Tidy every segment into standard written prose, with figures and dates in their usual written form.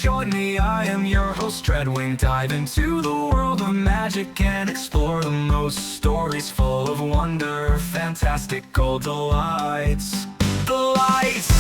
Join me, I am your host Dreadwing. Dive into the world of magic and explore the most stories full of wonder, fantastical delights. The lights.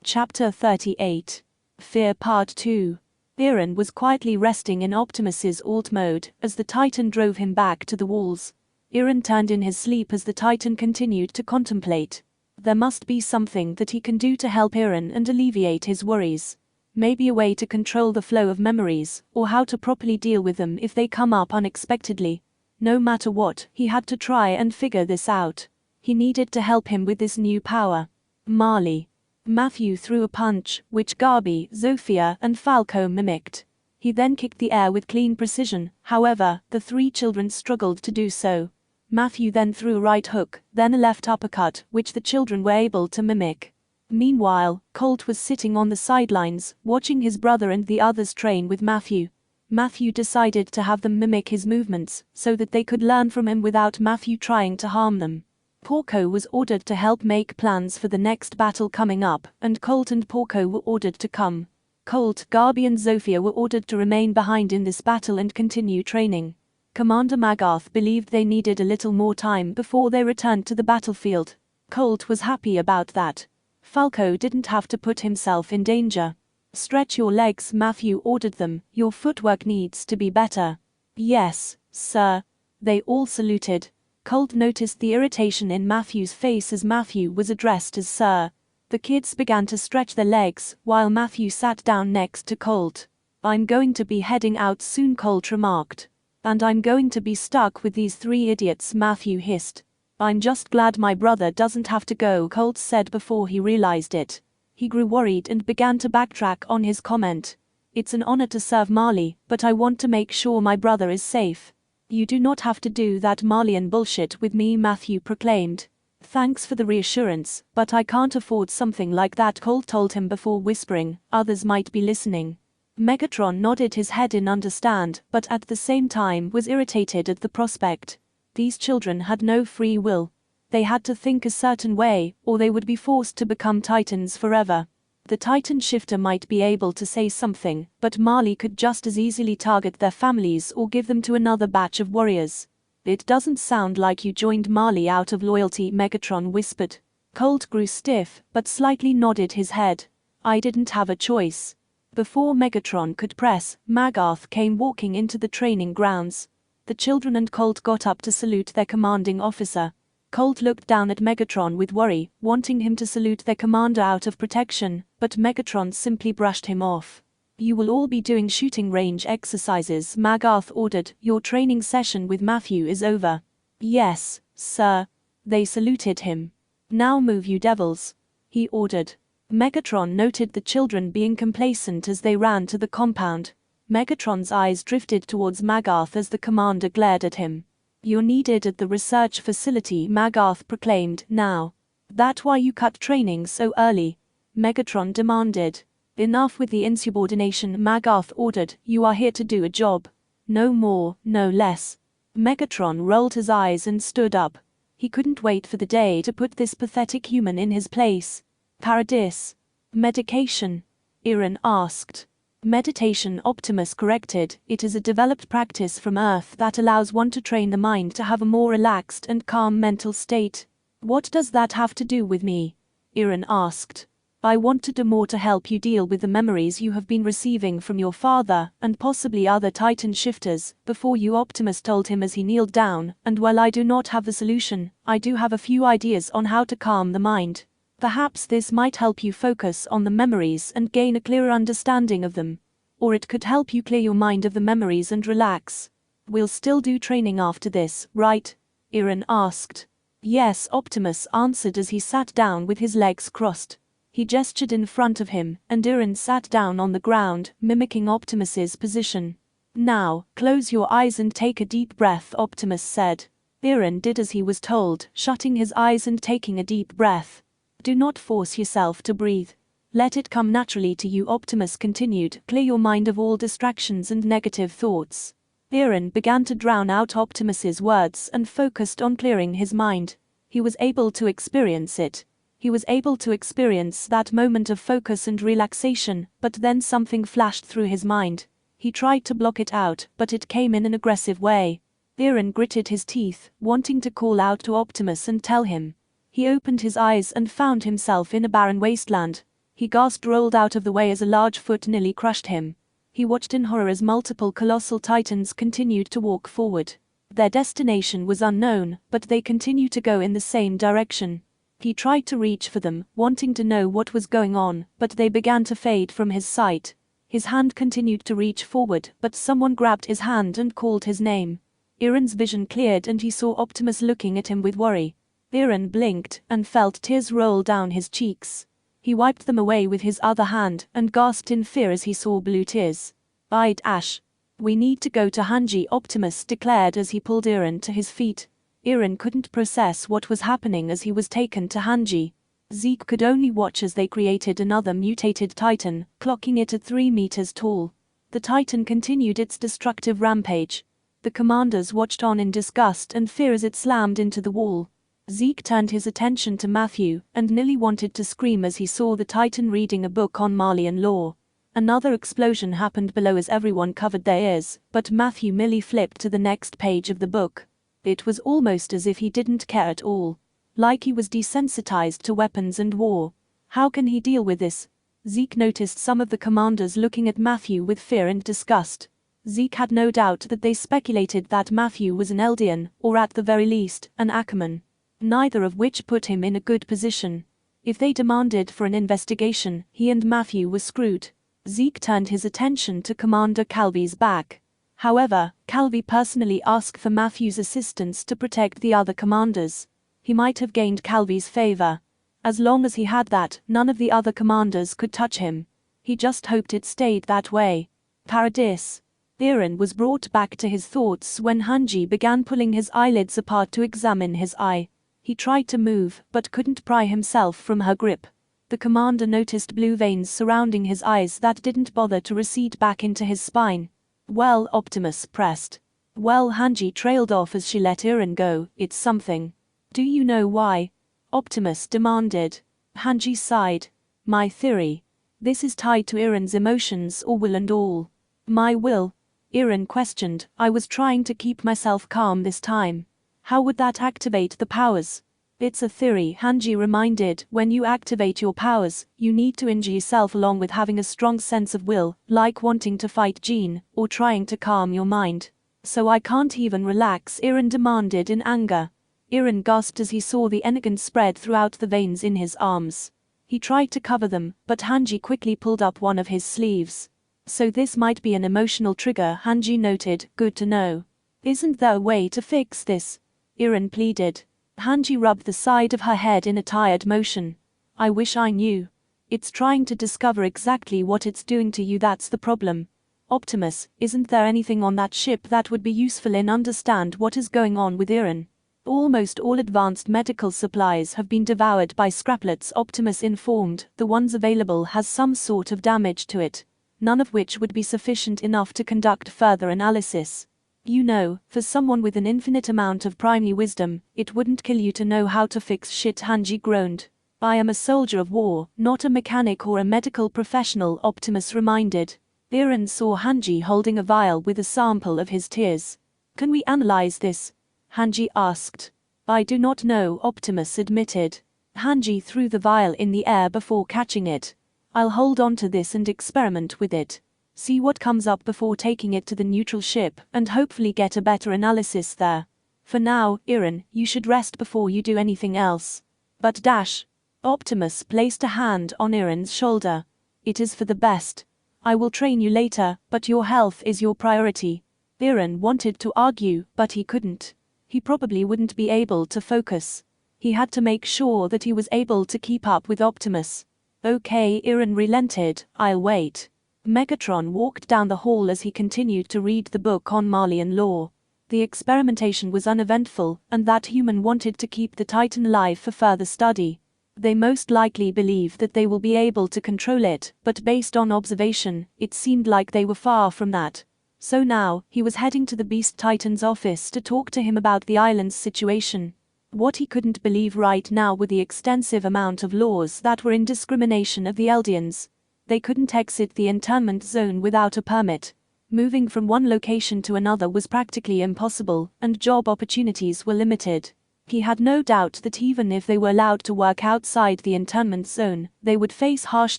Chapter 38. Fear Part 2. Aaron was quietly resting in Optimus's alt mode as the Titan drove him back to the walls. Aaron turned in his sleep as the Titan continued to contemplate. There must be something that he can do to help Aaron and alleviate his worries. Maybe a way to control the flow of memories, or how to properly deal with them if they come up unexpectedly. No matter what, he had to try and figure this out. He needed to help him with this new power. Marley. Matthew threw a punch, which Garby, Zofia, and Falco mimicked. He then kicked the air with clean precision, however, the three children struggled to do so. Matthew then threw a right hook, then a left uppercut, which the children were able to mimic. Meanwhile, Colt was sitting on the sidelines, watching his brother and the others train with Matthew. Matthew decided to have them mimic his movements, so that they could learn from him without Matthew trying to harm them. Porco was ordered to help make plans for the next battle coming up, and Colt and Porco were ordered to come. Colt, Garby and Zofia were ordered to remain behind in this battle and continue training. Commander Magarth believed they needed a little more time before they returned to the battlefield. Colt was happy about that. Falco didn't have to put himself in danger. Stretch your legs, Matthew ordered them, your footwork needs to be better. Yes, sir. They all saluted. Colt noticed the irritation in Matthew's face as Matthew was addressed as Sir. The kids began to stretch their legs, while Matthew sat down next to Colt. I'm going to be heading out soon, Colt remarked. And I'm going to be stuck with these three idiots, Matthew hissed. I'm just glad my brother doesn't have to go, Colt said before he realized it. He grew worried and began to backtrack on his comment. It's an honor to serve Marley, but I want to make sure my brother is safe. You do not have to do that Marleyan bullshit with me, Matthew proclaimed. Thanks for the reassurance, but I can't afford something like that, Colt told him before whispering, others might be listening. Megatron nodded his head in understand, but at the same time was irritated at the prospect. These children had no free will. They had to think a certain way, or they would be forced to become Titans forever. The Titan shifter might be able to say something, but Marley could just as easily target their families or give them to another batch of warriors. It doesn't sound like you joined Marley out of loyalty, Megatron whispered. Colt grew stiff, but slightly nodded his head. I didn't have a choice. Before Megatron could press, Magarth came walking into the training grounds. The children and Colt got up to salute their commanding officer. Colt looked down at Megatron with worry, wanting him to salute their commander out of protection, but Megatron simply brushed him off. You will all be doing shooting range exercises, Magarth ordered. Your training session with Matthew is over. Yes, sir. They saluted him. Now move, you devils, he ordered. Megatron noted the children being complacent as they ran to the compound. Megatron's eyes drifted towards Magarth as the commander glared at him. You're needed at the research facility, Magarth proclaimed. Now. That why you cut training so early? Megatron demanded. Enough with the insubordination, Magarth ordered. You are here to do a job. No more, no less. Megatron rolled his eyes and stood up. He couldn't wait for the day to put this pathetic human in his place. Paradis. Medication? Aaron asked. Meditation, Optimus corrected. It is a developed practice from Earth that allows one to train the mind to have a more relaxed and calm mental state. What does that have to do with me? Aaron asked. I want to do more to help you deal with the memories you have been receiving from your father and possibly other Titan shifters before you, Optimus told him as he kneeled down, and while I do not have the solution, I do have a few ideas on how to calm the mind. Perhaps this might help you focus on the memories and gain a clearer understanding of them. Or it could help you clear your mind of the memories and relax. We'll still do training after this, right? Aaron asked. Yes, Optimus answered as he sat down with his legs crossed. He gestured in front of him, and Aaron sat down on the ground, mimicking Optimus's position. Now, close your eyes and take a deep breath, Optimus said. Aaron did as he was told, shutting his eyes and taking a deep breath. Do not force yourself to breathe. Let it come naturally to you, Optimus continued. Clear your mind of all distractions and negative thoughts. Aaron began to drown out Optimus's words and focused on clearing his mind. He was able to experience it. He was able to experience that moment of focus and relaxation, but then something flashed through his mind. He tried to block it out, but it came in an aggressive way. Aaron gritted his teeth, wanting to call out to Optimus and tell him. He opened his eyes and found himself in a barren wasteland. He gasped, rolled out of the way as a large foot nearly crushed him. He watched in horror as multiple colossal titans continued to walk forward. Their destination was unknown, but they continued to go in the same direction. He tried to reach for them, wanting to know what was going on, but they began to fade from his sight. His hand continued to reach forward, but someone grabbed his hand and called his name. Aaron's vision cleared and he saw Optimus looking at him with worry. Aaron blinked and felt tears roll down his cheeks. He wiped them away with his other hand and gasped in fear as he saw blue tears. "I'd Ash. We need to go to Hanji," Optimus declared as he pulled Aaron to his feet. Aaron couldn't process what was happening as he was taken to Hanji. Zeke could only watch as they created another mutated titan, clocking it at 3 meters tall. The titan continued its destructive rampage. The commanders watched on in disgust and fear as it slammed into the wall. Zeke turned his attention to Matthew and nearly wanted to scream as he saw the titan reading a book on Marleyan law. Another explosion happened below as everyone covered their ears, but Matthew merely flipped to the next page of the book. It was almost as if he didn't care at all. Like he was desensitized to weapons and war. How can he deal with this? Zeke noticed some of the commanders looking at Matthew with fear and disgust. Zeke had no doubt that they speculated that Matthew was an Eldian, or at the very least, an Ackerman. Neither of which put him in a good position. If they demanded for an investigation, he and Matthew were screwed. Zeke turned his attention to Commander Calvi's back. However, Calvi personally asked for Matthew's assistance to protect the other commanders. He might have gained Calvi's favor. As long as he had that, none of the other commanders could touch him. He just hoped it stayed that way. Paradis. Aaron was brought back to his thoughts when Hanji began pulling his eyelids apart to examine his eye. He tried to move, but couldn't pry himself from her grip. The commander noticed blue veins surrounding his eyes that didn't bother to recede back into his spine. "Well," Optimus pressed. "Well," Hanji trailed off as she let Aaron go, "it's something." "Do you know why?" Optimus demanded. Hanji sighed. "My theory. This is tied to Aaron's emotions or will and all." "My will?" Aaron questioned. "I was trying to keep myself calm this time. How would that activate the powers?" "It's a theory," Hanji reminded. "When you activate your powers, you need to injure yourself along with having a strong sense of will, like wanting to fight Jean, or trying to calm your mind." "So I can't even relax?" Aaron demanded in anger. Aaron gasped as he saw the energon spread throughout the veins in his arms. He tried to cover them, but Hanji quickly pulled up one of his sleeves. "So this might be an emotional trigger," Hanji noted. "Good to know. Isn't there a way to fix this?" Aaron pleaded. Hanji rubbed the side of her head in a tired motion. "I wish I knew. It's trying to discover exactly what it's doing to you, that's the problem. Optimus, isn't there anything on that ship that would be useful in understand what is going on with Aaron?" "Almost all advanced medical supplies have been devoured by scraplets," Optimus informed. "The ones available has some sort of damage to it. None of which would be sufficient enough to conduct further analysis. You know, for someone with an infinite amount of primary wisdom, it wouldn't kill you to know how to fix shit," Hanji groaned. "I am a soldier of war, not a mechanic or a medical professional," Optimus reminded. Aaron saw Hanji holding a vial with a sample of his tears. "Can we analyze this?" Hanji asked. "I do not know," Optimus admitted. Hanji threw the vial in the air before catching it. "I'll hold on to this and experiment with it. See what comes up before taking it to the neutral ship and hopefully get a better analysis there. For now, Aaron, you should rest before you do anything else." "But Dash." Optimus placed a hand on Aaron's shoulder. "It is for the best. I will train you later, but your health is your priority." Aaron wanted to argue, but he couldn't. He probably wouldn't be able to focus. He had to make sure that he was able to keep up with Optimus. "Okay," Aaron relented, "I'll wait." Megatron walked down the hall as he continued to read the book on Marleyan law. The experimentation was uneventful, and that human wanted to keep the Titan alive for further study. They most likely believe that they will be able to control it, but based on observation, it seemed like they were far from that. So now, he was heading to the Beast Titan's office to talk to him about the island's situation. What he couldn't believe right now were the extensive amount of laws that were in discrimination of the Eldians. They couldn't exit the internment zone without a permit. Moving from one location to another was practically impossible, and job opportunities were limited. He had no doubt that even if they were allowed to work outside the internment zone, they would face harsh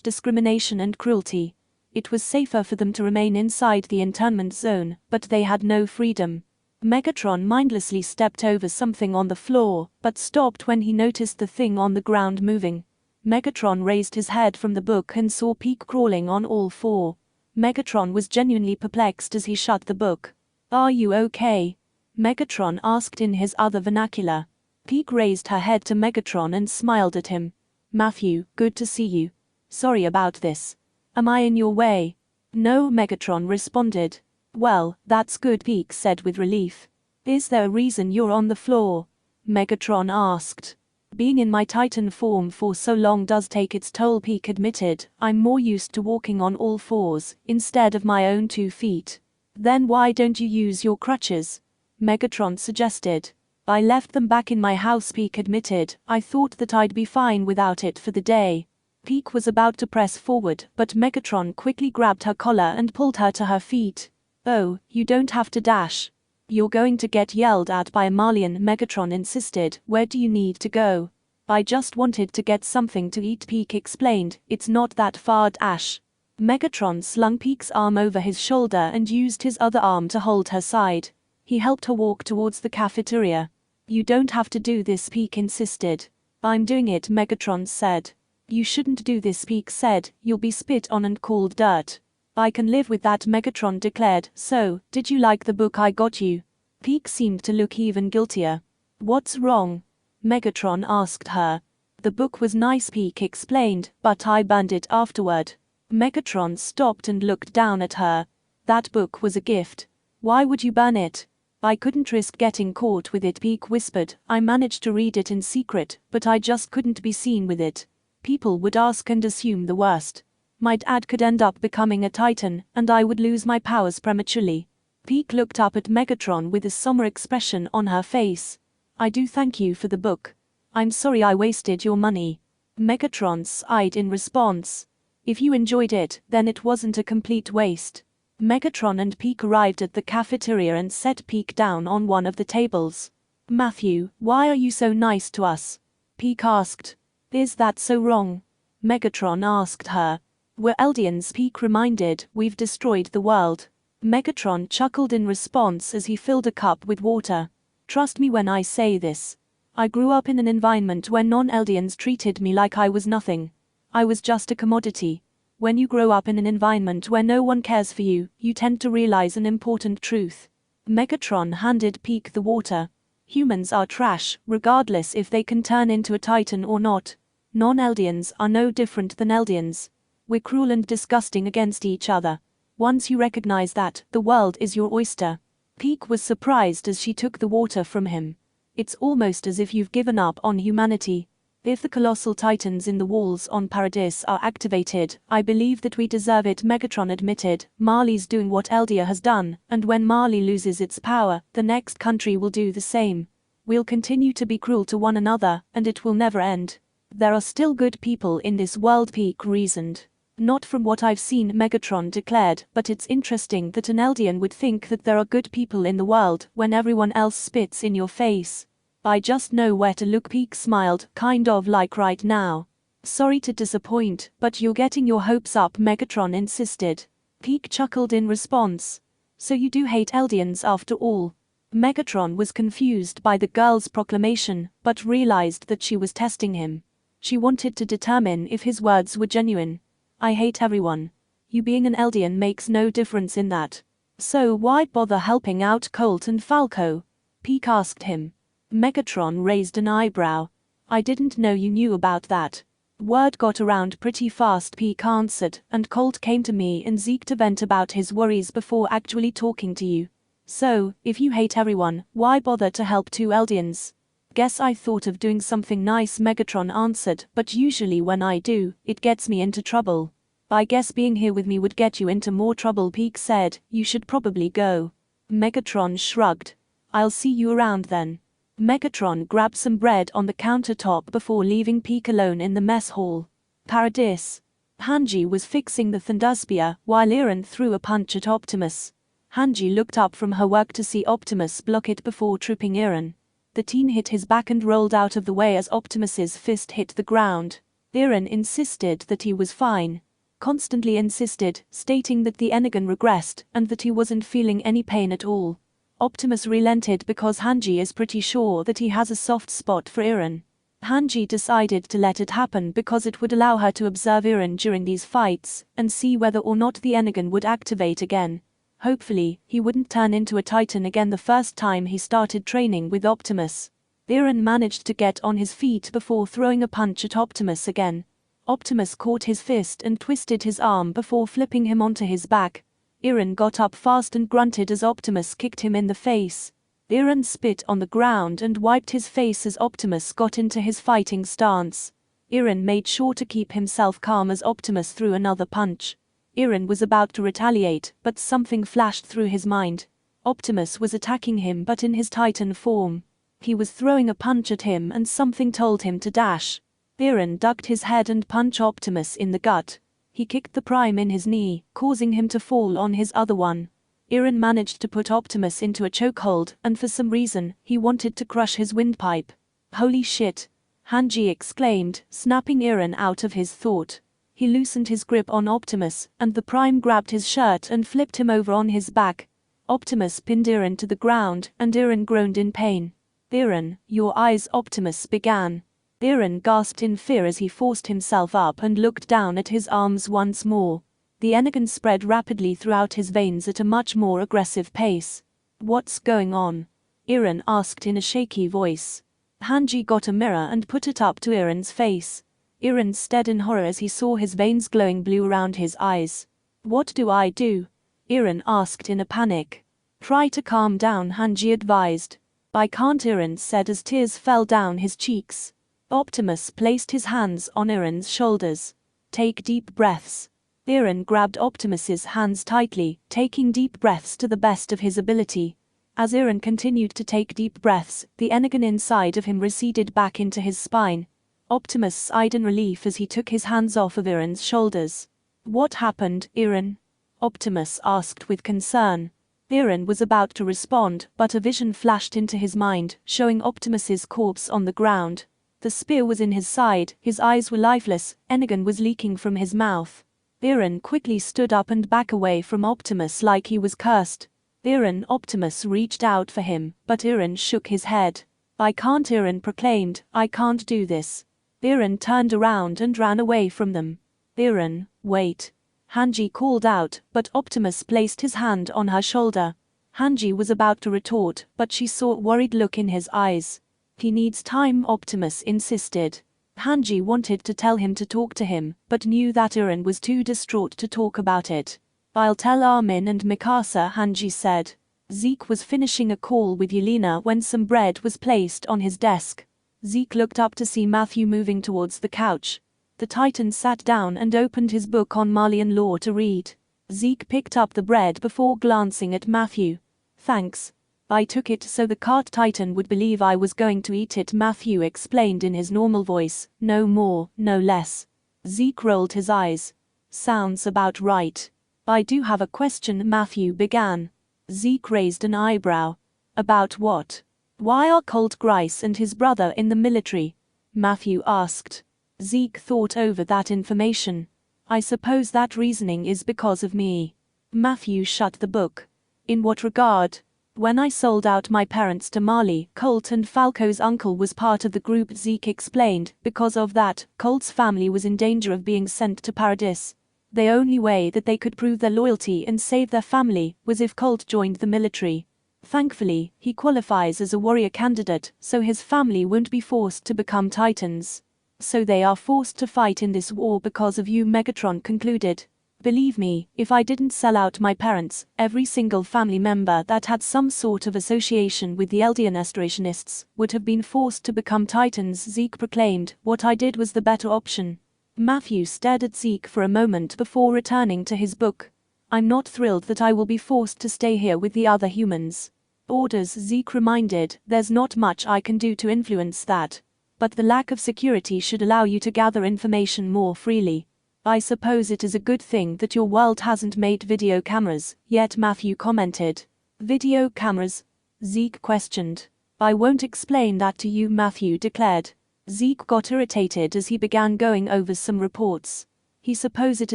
discrimination and cruelty. It was safer for them to remain inside the internment zone, but they had no freedom. Megatron mindlessly stepped over something on the floor, but stopped when he noticed the thing on the ground moving. Megatron raised his head from the book and saw Peak crawling on all four. Megatron was genuinely perplexed as he shut the book. "Are you okay?" Megatron asked in his other vernacular. Peak raised her head to Megatron and smiled at him. "Matthew, good to see you. Sorry about this. Am I in your way?" "No," Megatron responded. "Well, that's good," Peak said with relief. "Is there a reason you're on the floor?" Megatron asked. "Being in my Titan form for so long does take its toll," Peak admitted. "I'm more used to walking on all fours, instead of my own 2 feet. "Then why don't you use your crutches?" Megatron suggested. "I left them back in my house," Peak admitted. "I thought that I'd be fine without it for the day." Peak was about to press forward, but Megatron quickly grabbed her collar and pulled her to her feet. "Oh, you don't have to dash. You're going to get yelled at by a Marlian," Megatron insisted. "Where do you need to go?" "I just wanted to get something to eat," Peak explained. "It's not that far, Dash." Megatron slung Peak's arm over his shoulder and used his other arm to hold her side. He helped her walk towards the cafeteria. "You don't have to do this," Peak insisted. "I'm doing it," Megatron said. "You shouldn't do this," Peak said. "You'll be spit on and called dirt." "I can live with that," Megatron declared. "So, did you like the book I got you?" Peak seemed to look even guiltier. "What's wrong?" Megatron asked her. "The book was nice," Peak explained, "but I burned it afterward." Megatron stopped and looked down at her. "That book was a gift. Why would you burn it?" "I couldn't risk getting caught with it," Peak whispered. "I managed to read it in secret, but I just couldn't be seen with it. People would ask and assume the worst. My dad could end up becoming a Titan, and I would lose my powers prematurely." Peak looked up at Megatron with a somber expression on her face. "I do thank you for the book. I'm sorry I wasted your money." Megatron sighed in response. "If you enjoyed it, then it wasn't a complete waste." Megatron and Peak arrived at the cafeteria and set Peak down on one of the tables. "Matthew, why are you so nice to us?" Peak asked. "Is that so wrong?" Megatron asked her. "We're Eldians," Peak reminded. "We've destroyed the world." Megatron chuckled in response as he filled a cup with water. "Trust me when I say this. I grew up in an environment where non-Eldians treated me like I was nothing. I was just a commodity. When you grow up in an environment where no one cares for you, you tend to realize an important truth." Megatron handed Peak the water. "Humans are trash, regardless if they can turn into a Titan or not. Non-Eldians are no different than Eldians. We're cruel and disgusting against each other. Once you recognize that, the world is your oyster." Peak was surprised as she took the water from him. "It's almost as if you've given up on humanity. If the colossal Titans in the walls on Paradis are activated, I believe that we deserve it," Megatron admitted. "Marley's doing what Eldia has done, and when Marley loses its power, the next country will do the same. We'll continue to be cruel to one another, and it will never end." "There are still good people in this world," Peak reasoned. "Not from what I've seen," Megatron declared, "but it's interesting that an Eldian would think that there are good people in the world when everyone else spits in your face." "I just know where to look," Peak smiled, "kind of like right now." "Sorry to disappoint, but you're getting your hopes up," Megatron insisted. Peak chuckled in response. "So you do hate Eldians after all?" Megatron was confused by the girl's proclamation, but realized that she was testing him. She wanted to determine if his words were genuine. "I hate everyone. You being an Eldian makes no difference in that. So why bother helping out Colt and Falco?" Peak asked him. Megatron raised an eyebrow. "I didn't know you knew about that." "Word got around pretty fast," Peak answered, "and Colt came to me and Zeke to vent about his worries before actually talking to you. So, if you hate everyone, why bother to help two Eldians? Guess I thought of doing something nice, Megatron answered, but usually when I do, it gets me into trouble. I guess being here with me would get you into more trouble, Peak said. You should probably go. Megatron shrugged. I'll see you around then. Megatron grabbed some bread on the countertop before leaving Peak alone in the mess hall. Paradis. Hanji was fixing the Thunderspear while Iran threw a punch at Optimus. Hanji looked up from her work to see Optimus block it before tripping Iran. The teen hit his back and rolled out of the way as Optimus's fist hit the ground. Iran insisted that he was fine. Constantly insisted, stating that the Energon regressed and that he wasn't feeling any pain at all. Optimus relented because Hanji is pretty sure that he has a soft spot for Iran. Hanji decided to let it happen because it would allow her to observe Iran during these fights and see whether or not the Energon would activate again. Hopefully, he wouldn't turn into a Titan again the first time he started training with Optimus. Iran managed to get on his feet before throwing a punch at Optimus again. Optimus caught his fist and twisted his arm before flipping him onto his back. Iran got up fast and grunted as Optimus kicked him in the face. Iran spit on the ground and wiped his face as Optimus got into his fighting stance. Iran made sure to keep himself calm as Optimus threw another punch. Iran was about to retaliate, but something flashed through his mind. Optimus was attacking him but in his Titan form. He was throwing a punch at him and something told him to dash. Iran ducked his head and punched Optimus in the gut. He kicked the Prime in his knee, causing him to fall on his other one. Iran managed to put Optimus into a chokehold, and for some reason, he wanted to crush his windpipe. Holy shit! Hanji exclaimed, snapping Iran out of his thought. He loosened his grip on Optimus, and the Prime grabbed his shirt and flipped him over on his back. Optimus pinned Iran to the ground, and Iran groaned in pain. Iran, your eyes, Optimus began. Iran gasped in fear as he forced himself up and looked down at his arms once more. The Energon spread rapidly throughout his veins at a much more aggressive pace. What's going on? Iran asked in a shaky voice. Hanji got a mirror and put it up to Iran's face. Iran stared in horror as he saw his veins glowing blue around his eyes. What do I do? Iran asked in a panic. Try to calm down, Hanji advised. I can't, Iran said as tears fell down his cheeks. Optimus placed his hands on Iran's shoulders. Take deep breaths. Iran grabbed Optimus's hands tightly, taking deep breaths to the best of his ability. As Iran continued to take deep breaths, the Energon inside of him receded back into his spine. Optimus sighed in relief as he took his hands off of Iran's shoulders. What happened, Iran? Optimus asked with concern. Iran was about to respond, but a vision flashed into his mind, showing Optimus's corpse on the ground. The spear was in his side, his eyes were lifeless, Energon was leaking from his mouth. Iran quickly stood up and back away from Optimus like he was cursed. Optimus reached out for him, but Iran shook his head. I can't, Iran proclaimed, I can't do this. Iran turned around and ran away from them. Iran, wait. Hanji called out, but Optimus placed his hand on her shoulder. Hanji was about to retort, but she saw a worried look in his eyes. He needs time, Optimus insisted. Hanji wanted to tell him to talk to him, but knew that Iran was too distraught to talk about it. I'll tell Armin and Mikasa, Hanji said. Zeke was finishing a call with Yelena when some bread was placed on his desk. Zeke looked up to see Matthew moving towards the couch. The Titan sat down and opened his book on Marleyan law to read. Zeke picked up the bread before glancing at Matthew. Thanks. I took it so the cart Titan would believe I was going to eat it, Matthew explained in his normal voice, no more, no less. Zeke rolled his eyes. Sounds about right. I do have a question, Matthew began. Zeke raised an eyebrow. About what? Why are Colt Grice and his brother in the military? Matthew asked. Zeke thought over that information. I suppose that reasoning is because of me. Matthew shut the book. In what regard? When I sold out my parents to Marley, Colt and Falco's uncle was part of the group, Zeke explained. Because of that, Colt's family was in danger of being sent to Paradis. The only way that they could prove their loyalty and save their family was if Colt joined the military. Thankfully, he qualifies as a warrior candidate, so his family won't be forced to become Titans. So they are forced to fight in this war because of you, Megatron concluded. Believe me, if I didn't sell out my parents, every single family member that had some sort of association with the Eldian restorationists would have been forced to become titans, Zeke proclaimed. What I did was the better option. Matthew stared at Zeke for a moment before returning to his book. I'm not thrilled that I will be forced to stay here with the other humans. Orders, Zeke reminded, there's not much I can do to influence that. But the lack of security should allow you to gather information more freely. I suppose it is a good thing that your world hasn't made video cameras yet, Matthew commented. Video cameras? Zeke questioned. I won't explain that to you, Matthew declared. Zeke got irritated as he began going over some reports. He supposed it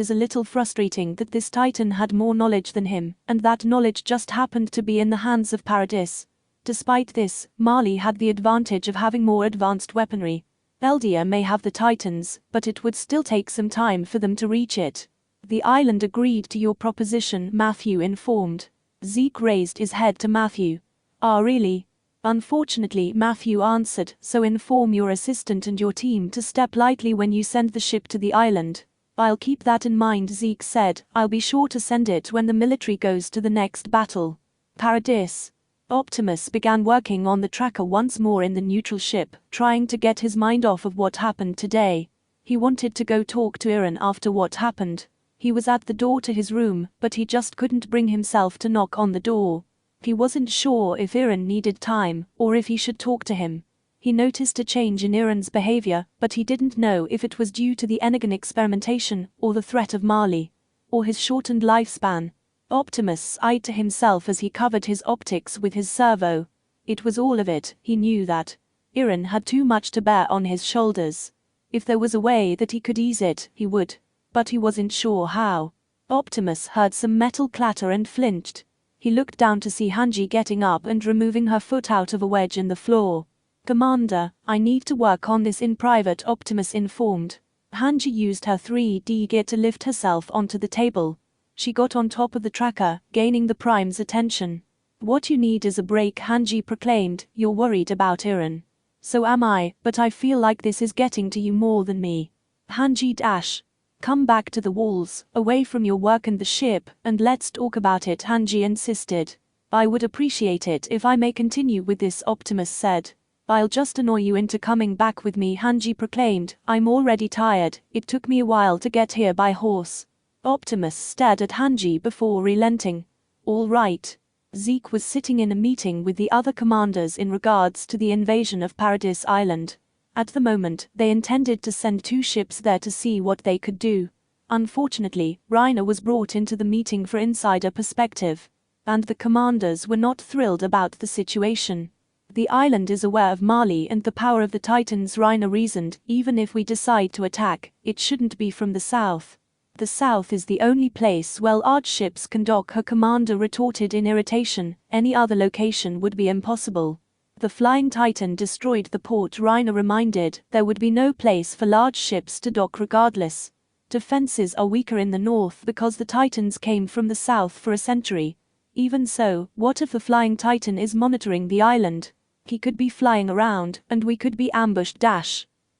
is a little frustrating that this Titan had more knowledge than him, and that knowledge just happened to be in the hands of Paradis. Despite this, Marley had the advantage of having more advanced weaponry. Eldia may have the Titans, but it would still take some time for them to reach it. The island agreed to your proposition, Matthew informed. Zeke raised his head to Matthew. Ah, really? Unfortunately, Matthew answered, so inform your assistant and your team to step lightly when you send the ship to the island. I'll keep that in mind, Zeke said. I'll be sure to send it when the military goes to the next battle. Paradis. Optimus began working on the tracker once more in the neutral ship, trying to get his mind off of what happened today. He wanted to go talk to Iran after what happened. He was at the door to his room, but he just couldn't bring himself to knock on the door. He wasn't sure if Iran needed time, or if he should talk to him. He noticed a change in Iran's behavior, but he didn't know if it was due to the Energon experimentation, or the threat of Marley, or his shortened lifespan. Optimus sighed to himself as he covered his optics with his servo. It was all of it, he knew that. Iran had too much to bear on his shoulders. If there was a way that he could ease it, he would. But he wasn't sure how. Optimus heard some metal clatter and flinched. He looked down to see Hanji getting up and removing her foot out of a wedge in the floor. Commander, I need to work on this in private, Optimus informed. Hanji used her 3D gear to lift herself onto the table. She got on top of the tracker, gaining the Prime's attention. What you need is a break, Hanji proclaimed. You're worried about Iran. So am I, but I feel like this is getting to you more than me. Hanji dash. Come back to the walls, away from your work and the ship, and let's talk about it, Hanji insisted. I would appreciate it if I may continue with this, Optimus said. I'll just annoy you into coming back with me, Hanji proclaimed. I'm already tired, it took me a while to get here by horse. Optimus stared at Hanji before relenting. All right. Zeke was sitting in a meeting with the other commanders in regards to the invasion of Paradis Island. At the moment, they intended to send 2 ships there to see what they could do. Unfortunately, Reiner was brought into the meeting for insider perspective, and the commanders were not thrilled about the situation. The island is aware of Marley and the power of the Titans, Reiner reasoned. Even if we decide to attack, it shouldn't be from the south. The south is the only place where large ships can dock, her commander retorted in irritation. Any other location would be impossible. The Flying Titan destroyed the port, Reiner reminded. There would be no place for large ships to dock regardless. Defenses are weaker in the north because the Titans came from the south for a century. Even so, what if the Flying Titan is monitoring the island? He could be flying around, and we could be ambushed.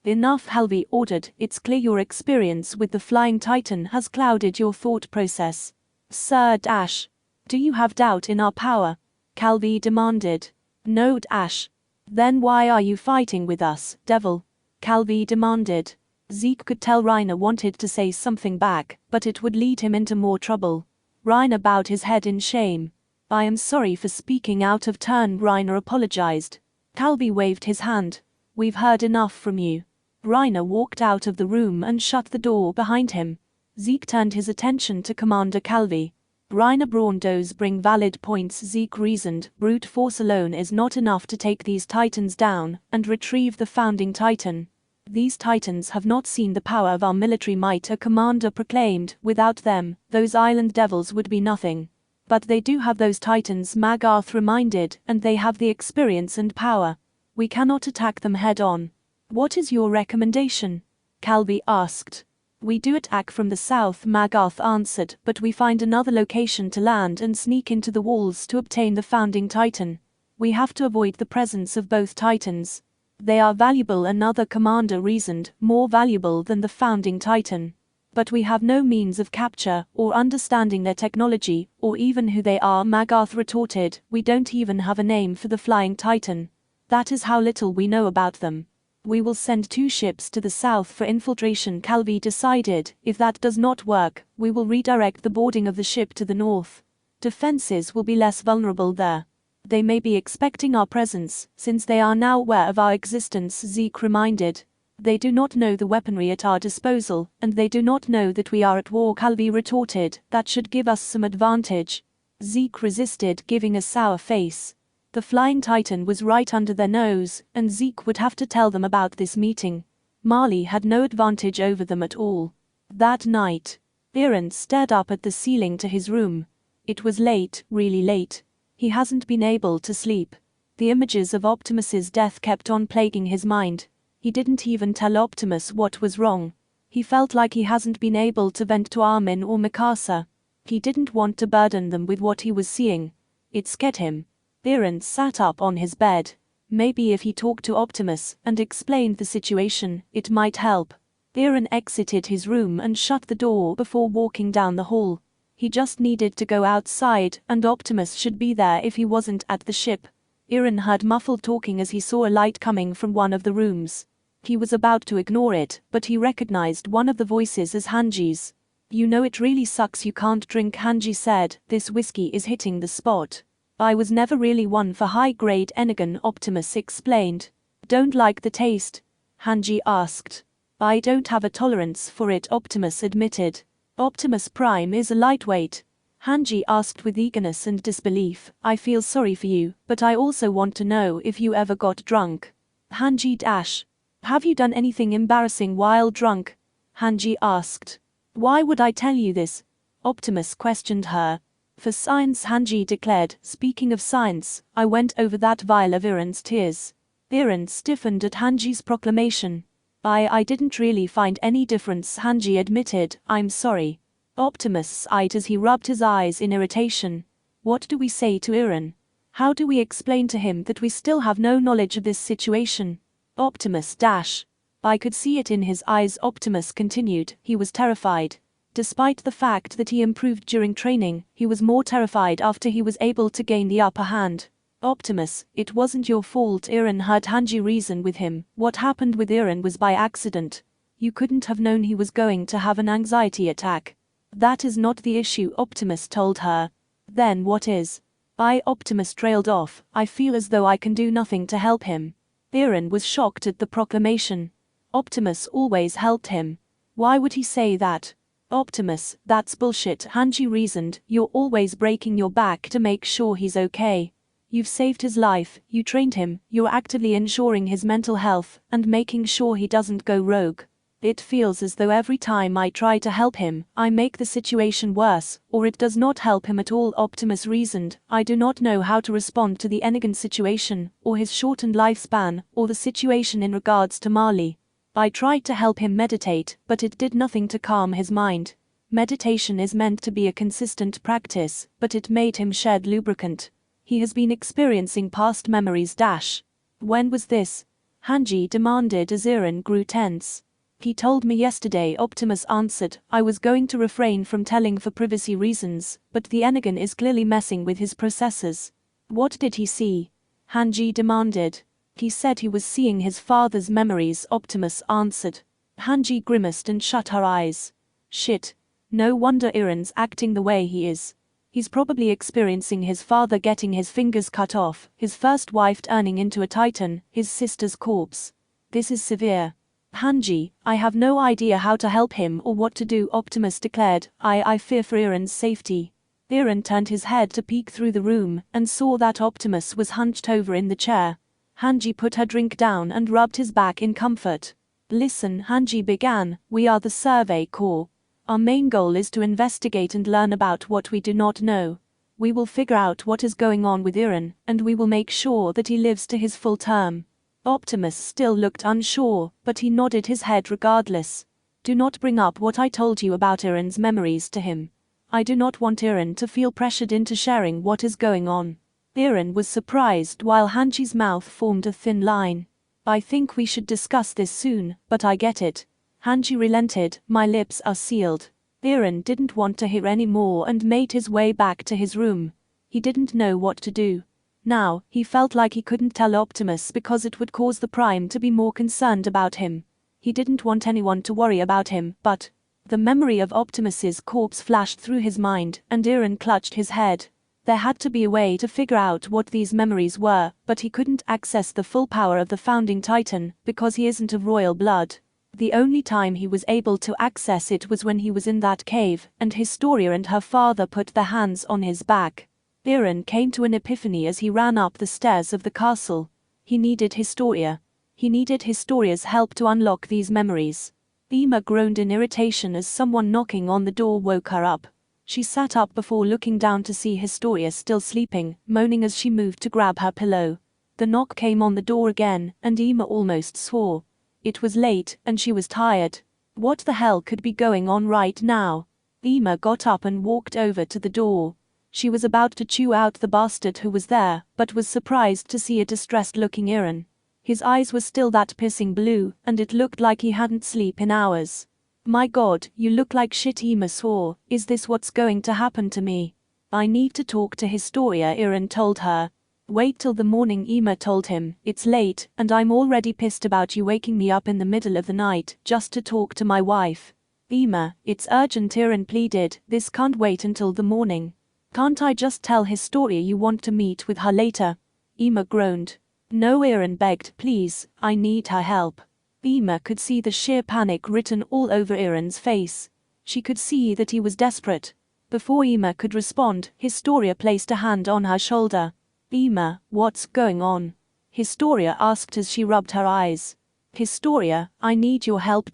Enough, Helvey ordered. It's clear your experience with the Flying Titan has clouded your thought process. Sir Dash. Do you have doubt in our power? Calvi demanded. No, Dash. Then why are you fighting with us, Devil? Calvi demanded. Zeke could tell Reiner wanted to say something back, but it would lead him into more trouble. Reiner bowed his head in shame. I am sorry for speaking out of turn, Reiner apologized. Calvi waved his hand. We've heard enough from you. Reiner walked out of the room and shut the door behind him. Zeke turned his attention to Commander Calvi. Reiner Braun does bring valid points, Zeke reasoned. Brute force alone is not enough to take these Titans down and retrieve the founding Titan. These Titans have not seen the power of our military might, a commander proclaimed. Without them, those island devils would be nothing. But they do have those Titans, Magarth reminded, and they have the experience and power. We cannot attack them head on. What is your recommendation? Calvi asked. We do attack from the south, Magarth answered, but we find another location to land and sneak into the walls to obtain the founding Titan. We have to avoid the presence of both Titans. They are valuable, another commander reasoned, more valuable than the founding Titan. But we have no means of capture, or understanding their technology, or even who they are, Magarth retorted. We don't even have a name for the flying titan. That is how little we know about them. We will send 2 ships to the south for infiltration, Calvi decided. If that does not work, we will redirect the boarding of the ship to the north. Defenses will be less vulnerable there. They may be expecting our presence, since they are now aware of our existence, Zeke reminded. They do not know the weaponry at our disposal, and they do not know that we are at war, Calvi retorted. That should give us some advantage. Zeke resisted, giving a sour face. The flying titan was right under their nose, and Zeke would have to tell them about this meeting. Marley had no advantage over them at all. That night, Aaron stared up at the ceiling to his room. It was late, really late. He hasn't been able to sleep. The images of Optimus's death kept on plaguing his mind. He didn't even tell Optimus what was wrong. He felt like he hasn't been able to vent to Armin or Mikasa. He didn't want to burden them with what he was seeing. It scared him. Aaron sat up on his bed. Maybe if he talked to Optimus and explained the situation, it might help. Aaron exited his room and shut the door before walking down the hall. He just needed to go outside, and Optimus should be there if he wasn't at the ship. Aaron heard muffled talking as he saw a light coming from one of the rooms. He was about to ignore it, but he recognized one of the voices as Hanji's. You know, it really sucks you can't drink, Hanji said. This whiskey is hitting the spot. I was never really one for high-grade Energon, Optimus explained. Don't like the taste? Hanji asked. I don't have a tolerance for it, Optimus admitted. Optimus Prime is a lightweight. Hanji asked with eagerness and disbelief. I feel sorry for you, but I also want to know if you ever got drunk. Hanji dash. Have you done anything embarrassing while drunk? Hanji asked. Why would I tell you this? Optimus questioned her. For science, Hanji declared. Speaking of science, I went over that vial of Aaron's tears. Aaron stiffened at Hanji's proclamation. I didn't really find any difference, Hanji admitted. I'm sorry. Optimus sighed as he rubbed his eyes in irritation. What do we say to Aaron? How do we explain to him that we still have no knowledge of this situation? Optimus dash. I could see it in his eyes, Optimus continued. He was terrified. Despite the fact that he improved during training, he was more terrified after he was able to gain the upper hand. Optimus, it wasn't your fault, Aaron heard Hanji reason with him. What happened with Aaron was by accident. You couldn't have known he was going to have an anxiety attack. That is not the issue, Optimus told her. Then what is? Optimus trailed off. I feel as though I can do nothing to help him. Aaron was shocked at the proclamation. Optimus always helped him. Why would he say that? Optimus, that's bullshit, Hanji reasoned. You're always breaking your back to make sure he's okay. You've saved his life, you trained him, you're actively ensuring his mental health, and making sure he doesn't go rogue. It feels as though every time I try to help him, I make the situation worse, or it does not help him at all, Optimus reasoned. I do not know how to respond to the Energon situation, or his shortened lifespan, or the situation in regards to Marley. I tried to help him meditate, but it did nothing to calm his mind. Meditation is meant to be a consistent practice, but it made him shed lubricant. He has been experiencing past memories dash. When was this? Hanji demanded as Aaron grew tense. He told me yesterday, Optimus answered. I was going to refrain from telling for privacy reasons, but the Energon is clearly messing with his processors. What did he see? Hanji demanded. He said he was seeing his father's memories, Optimus answered. Hanji grimaced and shut her eyes. Shit. No wonder Aaron's acting the way he is. He's probably experiencing his father getting his fingers cut off, his first wife turning into a titan, his sister's corpse. This is severe. Hanji, I have no idea how to help him or what to do, Optimus declared. I fear for Aaron's safety. Aaron turned his head to peek through the room and saw that Optimus was hunched over in the chair. Hanji put her drink down and rubbed his back in comfort. Listen, Hanji began, we are the Survey Corps. Our main goal is to investigate and learn about what we do not know. We will figure out what is going on with Aaron, and we will make sure that he lives to his full term. Optimus still looked unsure, but he nodded his head regardless. Do not bring up what I told you about Aaron's memories to him. I do not want Aaron to feel pressured into sharing what is going on. Aaron was surprised while Hanji's mouth formed a thin line. I think we should discuss this soon, but I get it. Hanji relented. My lips are sealed. Eren didn't want to hear any more and made his way back to his room. He didn't know what to do. Now, he felt like he couldn't tell Optimus because it would cause the Prime to be more concerned about him. He didn't want anyone to worry about him, but the memory of Optimus's corpse flashed through his mind, and Eren clutched his head. There had to be a way to figure out what these memories were, but he couldn't access the full power of the founding Titan because he isn't of royal blood. The only time he was able to access it was when he was in that cave, and Historia and her father put their hands on his back. Eren came to an epiphany as he ran up the stairs of the castle. He needed Historia. He needed Historia's help to unlock these memories. Ema groaned in irritation as someone knocking on the door woke her up. She sat up before looking down to see Historia still sleeping, moaning as she moved to grab her pillow. The knock came on the door again, and Ema almost swore. It was late, and she was tired. What the hell could be going on right now? Ema got up and walked over to the door. She was about to chew out the bastard who was there, but was surprised to see a distressed-looking Eren. His eyes were still that pissing blue, and it looked like he hadn't slept in hours. My god, you look like shit, Ema swore. Is this what's going to happen to me? I need to talk to Historia, Eren told her. Wait till the morning, Ema told him. It's late, and I'm already pissed about you waking me up in the middle of the night, just to talk to my wife. Ema, it's urgent, Eren pleaded. This can't wait until the morning. Can't I just tell Historia you want to meet with her later? Ema groaned. No, Eren begged, please, I need her help. Ema could see the sheer panic written all over Eren's face. She could see that he was desperate. Before Ema could respond, Historia placed a hand on her shoulder. Ema, what's going on? Historia asked as she rubbed her eyes. Historia, I need your help.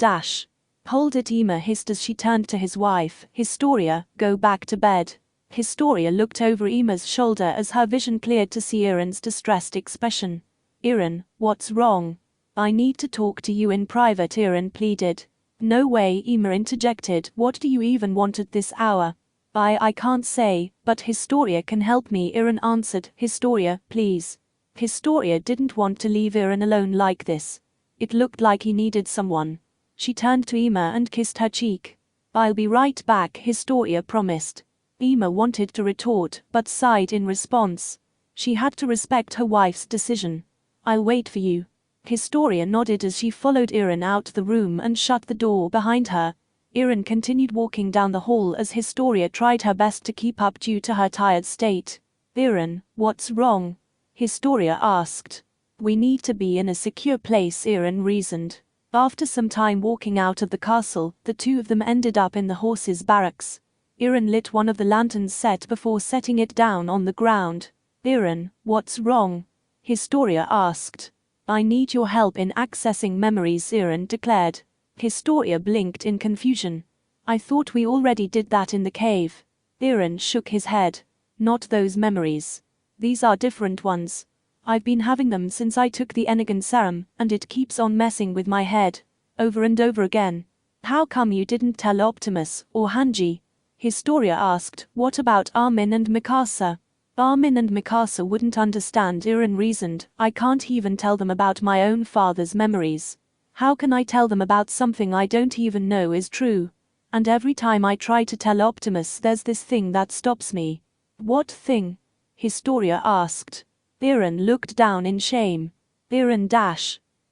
Hold it, Ema hissed as she turned to his wife. Historia, go back to bed. Historia looked over Ema's shoulder as her vision cleared to see Eren's distressed expression. Eren, what's wrong? I need to talk to you in private, Eren pleaded. No way, Ema interjected. What do you even want at this hour? I can't say, but Historia can help me, Eren answered. Historia, please. Historia didn't want to leave Eren alone like this. It looked like he needed someone. She turned to Ema and kissed her cheek. I'll be right back, Historia promised. Ema wanted to retort, but sighed in response. She had to respect her wife's decision. I'll wait for you. Historia nodded as she followed Eren out the room and shut the door behind her. Eren continued walking down the hall as Historia tried her best to keep up due to her tired state. Eren, what's wrong? Historia asked. We need to be in a secure place, Eren reasoned. After some time walking out of the castle, the two of them ended up in the horses' barracks. Eren lit one of the lanterns set before setting it down on the ground. Eren, what's wrong? Historia asked. I need your help in accessing memories, Eren declared. Historia blinked in confusion. I thought we already did that in the cave. Eren shook his head. Not those memories. These are different ones. I've been having them since I took the Enigan serum, and it keeps on messing with my head. Over and over again. How come you didn't tell Optimus, or Hanji? Historia asked. What about Armin and Mikasa? Armin and Mikasa wouldn't understand, Eren reasoned. I can't even tell them about my own father's memories. How can I tell them about something I don't even know is true? And every time I try to tell Optimus, there's this thing that stops me. What thing? Historia asked. Eren looked down in shame. Eren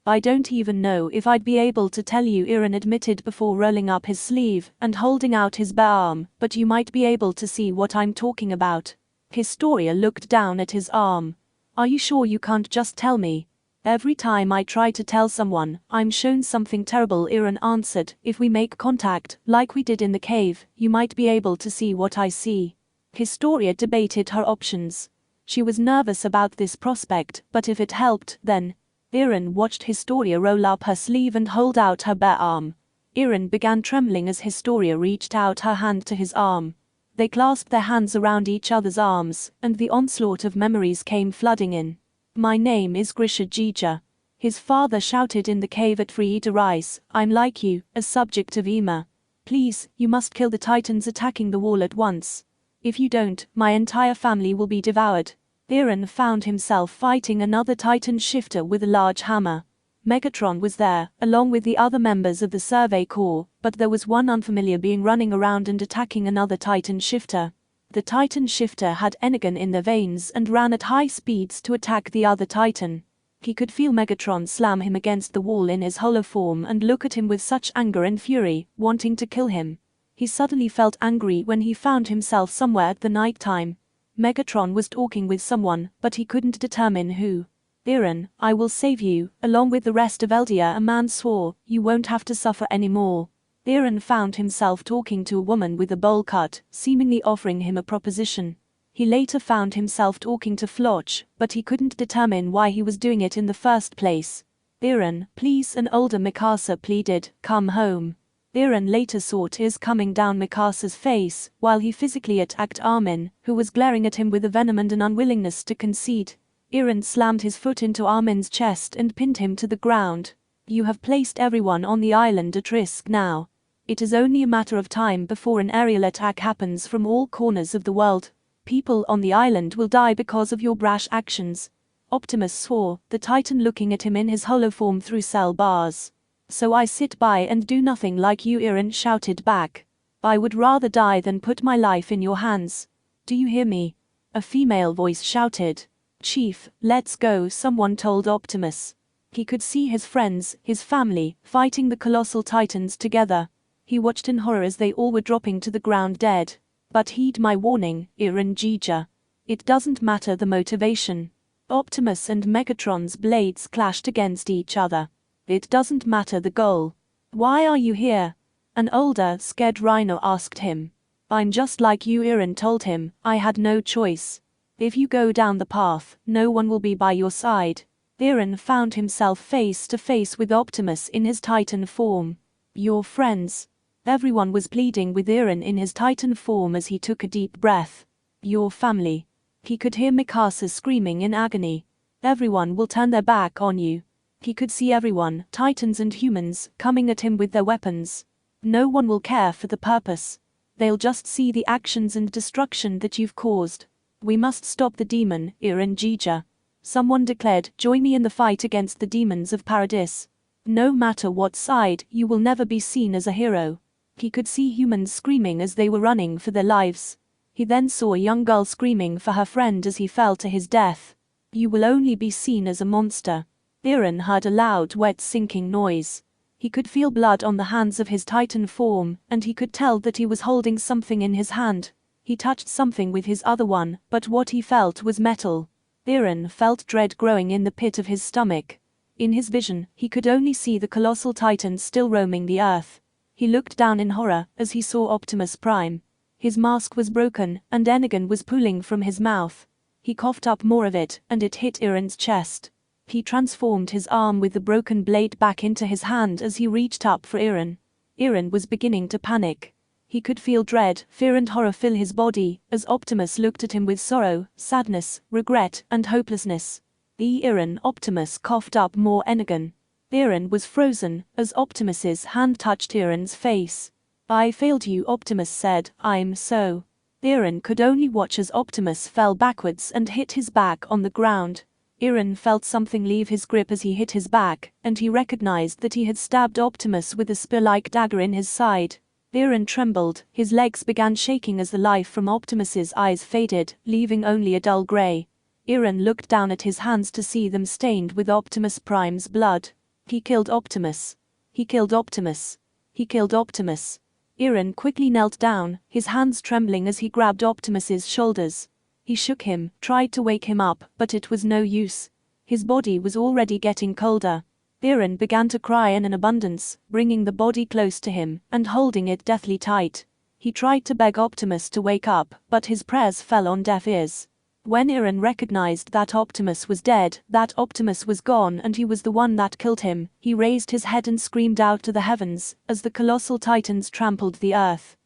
I don't even know if I'd be able to tell you, Eren admitted before rolling up his sleeve and holding out his bare arm, but you might be able to see what I'm talking about. Historia looked down at his arm. Are you sure you can't just tell me? Every time I try to tell someone, I'm shown something terrible, Eren answered. If we make contact, like we did in the cave, you might be able to see what I see. Historia debated her options. She was nervous about this prospect, but if it helped, then... Eren watched Historia roll up her sleeve and hold out her bare arm. Eren began trembling as Historia reached out her hand to his arm. They clasped their hands around each other's arms, and the onslaught of memories came flooding in. My name is Grisha Jija. His father shouted in the cave at Frieda Rice. I'm like you, a subject of Ema. Please, you must kill the titans attacking the wall at once. If you don't, my entire family will be devoured. Eren found himself fighting another titan shifter with a large hammer. Megatron was there, along with the other members of the Survey Corps, but there was one unfamiliar being running around and attacking another Titan shifter. The Titan shifter had energon in their veins and ran at high speeds to attack the other Titan. He could feel Megatron slam him against the wall in his hollow form and look at him with such anger and fury, wanting to kill him. He suddenly felt angry when he found himself somewhere at the night time. Megatron was talking with someone, but he couldn't determine who. "Eren, I will save you, along with the rest of Eldia," a man swore. "You won't have to suffer anymore." Eren found himself talking to a woman with a bowl cut, seemingly offering him a proposition. He later found himself talking to Floch, but he couldn't determine why he was doing it in the first place. "Eren, please," an older Mikasa pleaded, "come home." Eren later saw tears coming down Mikasa's face, while he physically attacked Armin, who was glaring at him with a venom and an unwillingness to concede. Eren slammed his foot into Armin's chest and pinned him to the ground. "You have placed everyone on the island at risk now. It is only a matter of time before an aerial attack happens from all corners of the world. People on the island will die because of your brash actions." Optimus swore, the Titan looking at him in his hollow form through cell bars. "So I sit by and do nothing like you," Eren shouted back. "I would rather die than put my life in your hands. Do you hear me?" A female voice shouted. "Chief, let's go," someone told Optimus. He could see his friends, his family, fighting the colossal Titans together. He watched in horror as they all were dropping to the ground dead. "But heed my warning, Eren Jija. It doesn't matter the motivation." Optimus and Megatron's blades clashed against each other. "It doesn't matter the goal. Why are you here?" An older, scared Rhino asked him. "I'm just like you," Eren told him. "I had no choice. If you go down the path, no one will be by your side." Eren found himself face to face with Optimus in his Titan form. "Your friends." Everyone was pleading with Eren in his Titan form as he took a deep breath. "Your family." He could hear Mikasa screaming in agony. "Everyone will turn their back on you." He could see everyone, Titans and humans, coming at him with their weapons. "No one will care for the purpose. They'll just see the actions and destruction that you've caused. We must stop the demon, Eren Jija." Someone declared, "Join me in the fight against the demons of Paradis. No matter what side, you will never be seen as a hero." He could see humans screaming as they were running for their lives. He then saw a young girl screaming for her friend as he fell to his death. "You will only be seen as a monster." Eren heard a loud, wet, sinking noise. He could feel blood on the hands of his Titan form, and he could tell that he was holding something in his hand. He touched something with his other one, but what he felt was metal. Eren felt dread growing in the pit of his stomach. In his vision, he could only see the colossal Titans still roaming the earth. He looked down in horror as he saw Optimus Prime. His mask was broken, and energon was pooling from his mouth. He coughed up more of it, and it hit Eren's chest. He transformed his arm with the broken blade back into his hand as he reached up for Eren. Eren was beginning to panic. He could feel dread, fear and horror fill his body, as Optimus looked at him with sorrow, sadness, regret, and hopelessness. Eren, Optimus coughed up more energon. Eren was frozen, as Optimus's hand touched Eren's face. "I failed you," Optimus said. "I'm so." Eren could only watch as Optimus fell backwards and hit his back on the ground. Eren felt something leave his grip as he hit his back, and he recognized that he had stabbed Optimus with a spear-like dagger in his side. Eren trembled, his legs began shaking as the life from Optimus's eyes faded, leaving only a dull gray. Eren looked down at his hands to see them stained with Optimus Prime's blood. He killed Optimus. He killed Optimus. He killed Optimus. Eren quickly knelt down, his hands trembling as he grabbed Optimus's shoulders. He shook him, tried to wake him up, but it was no use. His body was already getting colder. Eren began to cry in an abundance, bringing the body close to him, and holding it deathly tight. He tried to beg Optimus to wake up, but his prayers fell on deaf ears. When Eren recognized that Optimus was dead, that Optimus was gone and he was the one that killed him, he raised his head and screamed out to the heavens, as the colossal Titans trampled the earth.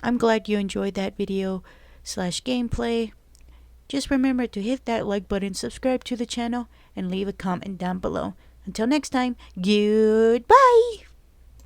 I'm glad you enjoyed that video / gameplay. Just remember to hit that like button, subscribe to the channel, and leave a comment down below. Until next time, goodbye!